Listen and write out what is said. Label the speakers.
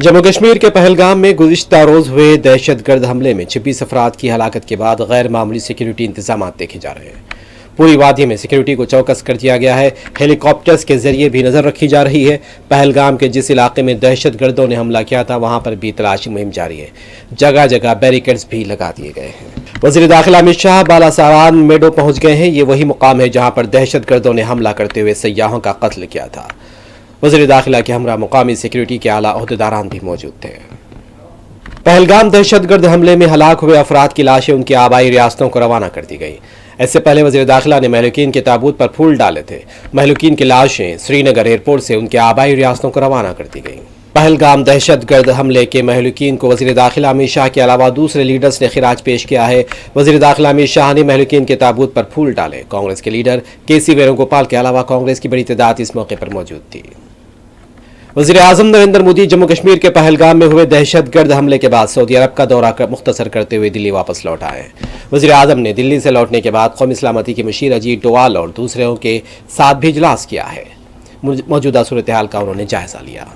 Speaker 1: जम्मू कश्मीर के पहलगाम में गुज़िश्ता रोज हुए दहशतगर्द हमले में 26 अफराद की हलाकत के बाद गैर मामूली सिक्योरिटी इंतजाम देखे जा रहे हैं। पूरी वादी में सिक्योरिटी को चौकस कर दिया गया है। हेलीकॉप्टर्स के जरिए भी नजर रखी जा रही है। पहलगाम के जिस इलाके में दहशतगर्दों ने हमला किया था वहां पर भी तलाशी मुहिम जारी है। जगह जगह बैरिकेड्स भी लगा दिए गए हैं। वज़ीर दाखिला अमित शाह बालासारान मेडो पहुंच गए हैं। ये वही मुकाम है जहां पर दहशतगर्दों ने हमला करते हुए सयाहों का कत्ल किया था। वज़ीर दाखिला के हमरा मुकामी सिक्योरिटी के आला ओहदेदारान भी मौजूद थे। पहलगाम दहशतगर्द हमले में हलाक हुए अफराद की लाशें उनकी आबाई रियासतों को रवाना कर दी गई। इससे पहले वज़ीर दाखिला ने महलूकीन के ताबूत पर फूल डाले थे। महलूकीन की लाशें श्रीनगर एयरपोर्ट से उनके आबाई रियासतों को रवाना कर दी गई। पहलगाम दहशतगर्द हमले के महलूकीन को वज़ीर दाखिला अमित शाह के अलावा दूसरे लीडर्स ने खिराज पेश किया है। वज़ीर दाखिला अमित शाह ने महलूकीन के ताबूत पर फूल डाले। कांग्रेस के लीडर केसी वेणुगोपाल के अलावा कांग्रेस की बड़ी तादाद इस मौके पर मौजूद थी। वज़ीर आज़म नरेंद्र मोदी जम्मू कश्मीर के पहलगाम में हुए दहशतगर्द हमले के बाद सऊदी अरब का दौरा मुख्तसर करते हुए दिल्ली वापस लौट आए। वज़ीर आज़म ने दिल्ली से लौटने के बाद कौमी सलामती के मुशीर अजीत डोवाल और दूसरों के साथ भी इजलास किया है। मौजूदा सूरत हाल का उन्होंने जायजा लिया।